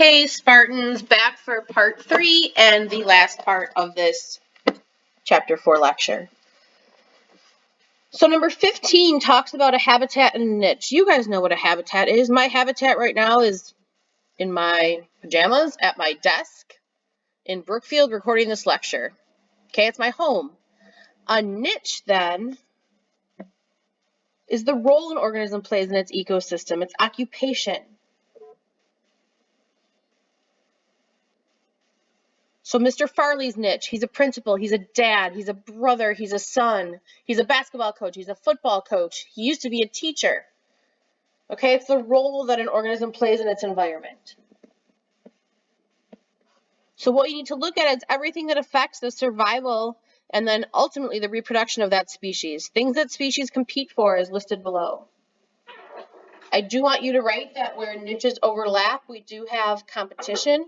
Hey Spartans, back for part 3 and the last part of this chapter 4 lecture. So number 15 talks about a habitat and a niche. You guys know what a habitat is. My habitat right now is in my pajamas at my desk in Brookfield recording this lecture. Okay, it's my home. A niche then is the role an organism plays in its ecosystem, its occupation. So Mr. Farley's niche, he's a principal, he's a dad, he's a brother, he's a son, he's a basketball coach, he's a football coach, he used to be a teacher. Okay, it's the role that an organism plays in its environment. So what you need to look at is everything that affects the survival and then ultimately the reproduction of that species. Things that species compete for is listed below. I do want you to write that where niches overlap, we do have competition.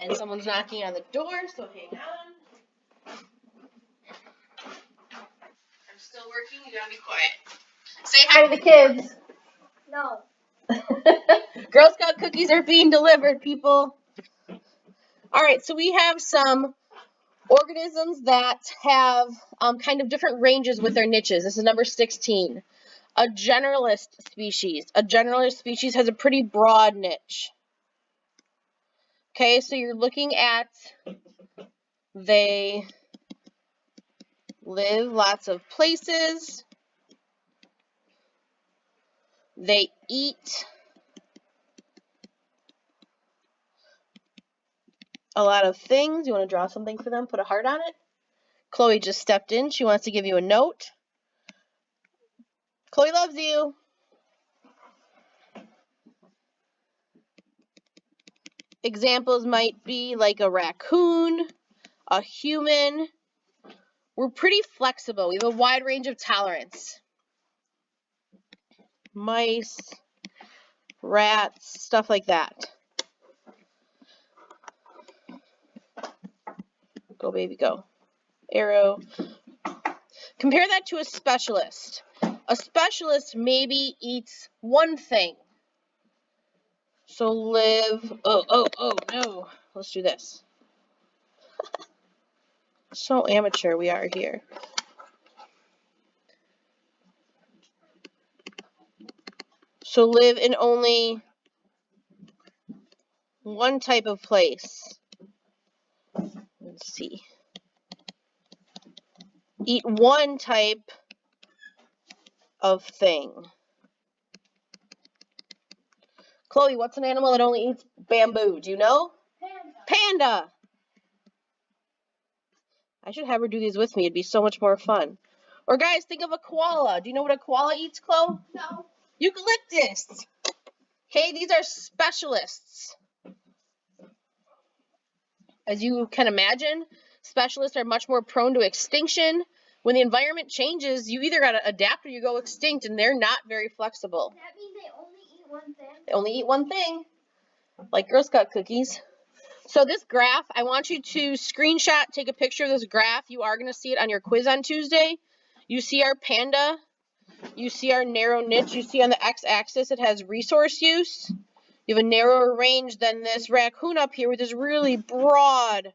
And someone's knocking on the door, so hang on. I'm still working, you gotta be quiet. Say hi to the kids. No. Girl Scout cookies are being delivered, people. All right, so we have some organisms that have kind of different ranges with their niches. This is number 16. A generalist species. A generalist species has a pretty broad niche. Okay, so you're looking at they live lots of places. They eat a lot of things. You want to draw something for them? Put a heart on it. Chloe just stepped in. She wants to give you a note. Chloe loves you. Examples might be like a raccoon, a human. We're pretty flexible. We have a wide range of tolerance. Mice, rats, stuff like that. Go, baby, go. Arrow. Compare that to a specialist. A specialist maybe eats one thing. So live, oh, no. Let's do this. So amateur we are here. So live in only one type of place. Let's see. Eat one type of thing. Chloe, what's an animal that only eats bamboo? Do you know? Panda. I should have her do these with me. It'd be so much more fun. Or guys, think of a koala. Do you know what a koala eats, Chloe? No. Eucalyptus. Okay, these are specialists. As you can imagine, specialists are much more prone to extinction. When the environment changes, you either got to adapt or you go extinct, and they're not very flexible. That means they only eat one thing? They only eat one thing, like Girl Scout cookies. So this graph, I want you to screenshot, take a picture of this graph. You are going to see it on your quiz on Tuesday. You see our panda. You see our narrow niche. You see on the x-axis it has resource use. You have a narrower range than this raccoon up here with this really broad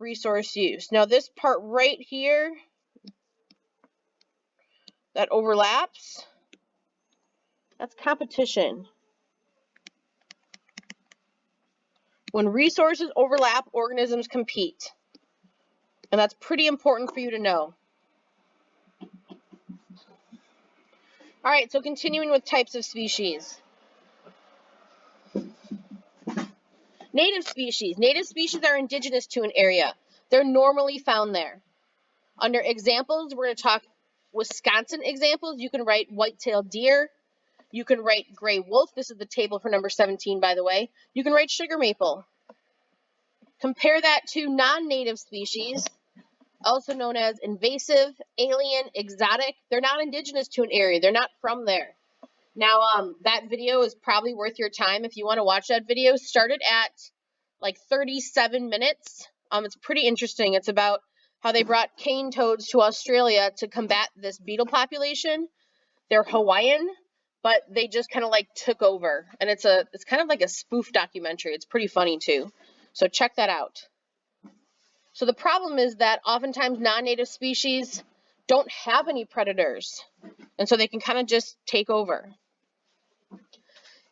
resource use. Now this part right here that overlaps, that's competition. When resources overlap, organisms compete. And that's pretty important for you to know. All right, so continuing with types of species. Native species. Native species are indigenous to an area. They're normally found there. Under examples, we're going to talk Wisconsin examples. You can write white-tailed deer. You can write gray wolf. This is the table for number 17, by the way. You can write sugar maple. Compare that to non-native species, also known as invasive, alien, exotic. They're not indigenous to an area. They're not from there. Now, that video is probably worth your time. If you want to watch that video, start it at like 37 minutes. It's pretty interesting. It's about how they brought cane toads to Australia to combat this beetle population. They're Hawaiian. but they just kind of like took over. And it's kind of like a spoof documentary. It's pretty funny too. So check that out. So the problem is that oftentimes non-native species don't have any predators, and so they can kind of just take over.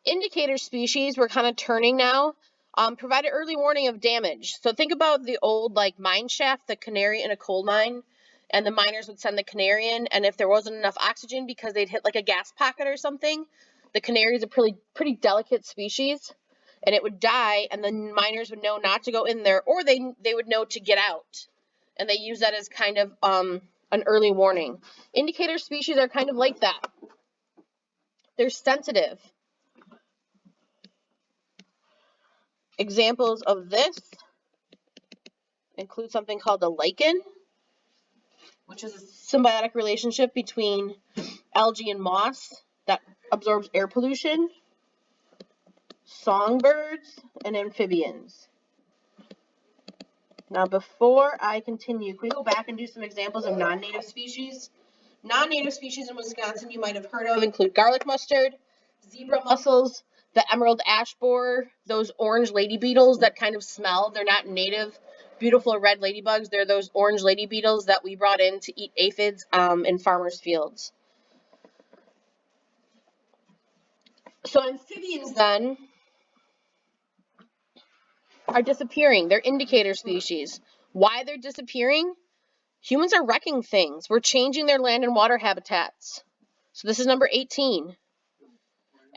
Indicator species, we're kind of turning now, provide an early warning of damage. So think about the old like mine shaft, the canary in a coal mine, and the miners would send the canary in, and if there wasn't enough oxygen because they'd hit like a gas pocket or something, the canary is a pretty delicate species, and it would die, and the miners would know not to go in there, or they would know to get out, and they use that as kind of an early warning. Indicator species are kind of like that. They're sensitive. Examples of this include something called the lichen, which is a symbiotic relationship between algae and moss that absorbs air pollution, songbirds, and amphibians. Now, before I continue, can we go back and do some examples of non-native species? Non-native species in Wisconsin you might have heard of include garlic mustard, zebra mussels, the emerald ash borer, those orange lady beetles that kind of smell. They're not native, beautiful red ladybugs. They're those orange lady beetles that we brought in to eat aphids in farmers' fields. So amphibians then are disappearing. They're indicator species. Why they're disappearing? Humans are wrecking things. We're changing their land and water habitats. So this is number 18.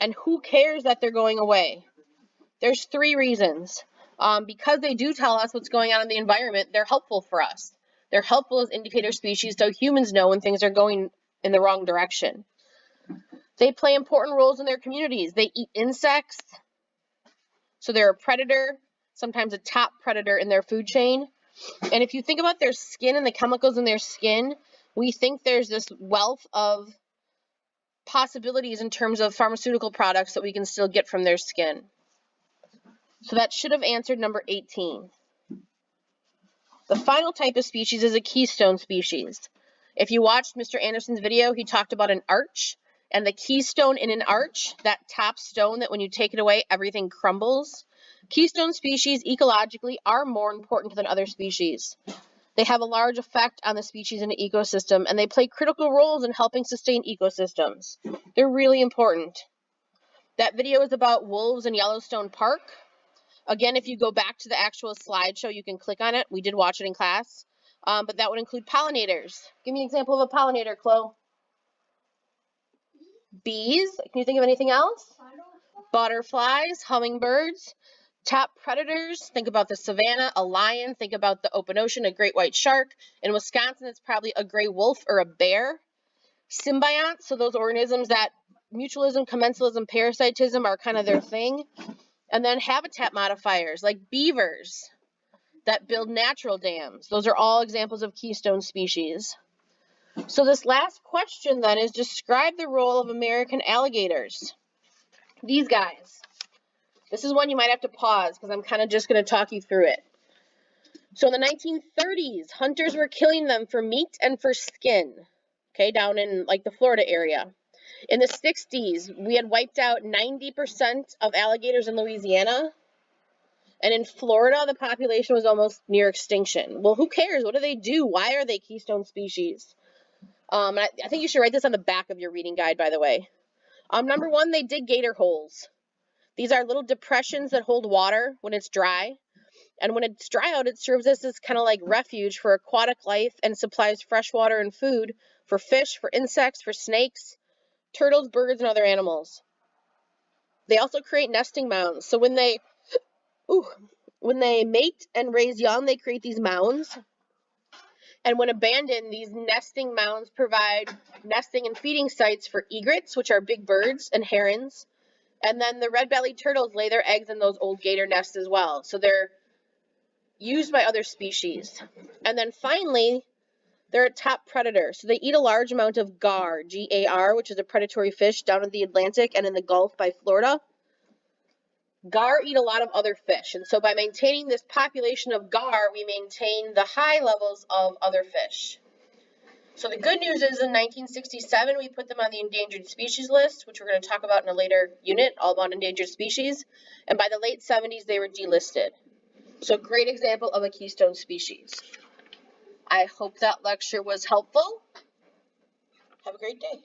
And who cares that they're going away? There's 3 reasons. Because they do tell us what's going on in the environment, they're helpful for us. They're helpful as indicator species so humans know when things are going in the wrong direction. They play important roles in their communities. They eat insects, so they're a predator, sometimes a top predator in their food chain. And if you think about their skin and the chemicals in their skin, we think there's this wealth of possibilities in terms of pharmaceutical products that we can still get from their skin. So that should have answered number 18. The final type of species is a keystone species. If you watched Mr. Anderson's video, he talked about an arch, and the keystone in an arch, that top stone that when you take it away, everything crumbles. Keystone species ecologically are more important than other species. They have a large effect on the species in an ecosystem, and they play critical roles in helping sustain ecosystems. They're really important. That video is about wolves in Yellowstone Park. Again, if you go back to the actual slideshow, you can click on it. We did watch it in class. But that would include pollinators. Give me an example of a pollinator, Chloe. Bees. Can you think of anything else? Butterflies, hummingbirds. Top predators, think about the savanna, a lion. Think about the open ocean, a great white shark. In Wisconsin, it's probably a gray wolf or a bear. Symbionts, so those organisms that mutualism, commensalism, parasitism are kind of their thing. And then habitat modifiers like beavers that build natural dams. Those are all examples of keystone species. So this last question then is describe the role of American alligators. These guys. This is one you might have to pause because I'm kind of just going to talk you through it. So in the 1930s, hunters were killing them for meat and for skin, okay, down in like the Florida area. In the 60s, we had wiped out 90% of alligators in Louisiana. And in Florida, the population was almost near extinction. Well, who cares? What do they do? Why are they keystone species? I think you should write this on the back of your reading guide, by the way. Number 1, they dig gator holes. These are little depressions that hold water when it's dry. And when it's dry out, it serves as this kind of like refuge for aquatic life and supplies fresh water and food for fish, for insects, for snakes, turtles, birds, and other animals. They also create nesting mounds. So when they mate and raise young, they create these mounds. And when abandoned, these nesting mounds provide nesting and feeding sites for egrets, which are big birds, and herons. And then the red-bellied turtles lay their eggs in those old gator nests as well. So they're used by other species. And then finally, they're a top predator. So they eat a large amount of gar, G-A-R, which is a predatory fish down in the Atlantic and in the Gulf by Florida. Gar eat a lot of other fish. And so by maintaining this population of gar, we maintain the high levels of other fish. So the good news is in 1967, we put them on the endangered species list, which we're going to talk about in a later unit, all about endangered species. And by the late 70s, they were delisted. So great example of a keystone species. I hope that lecture was helpful. Have a great day.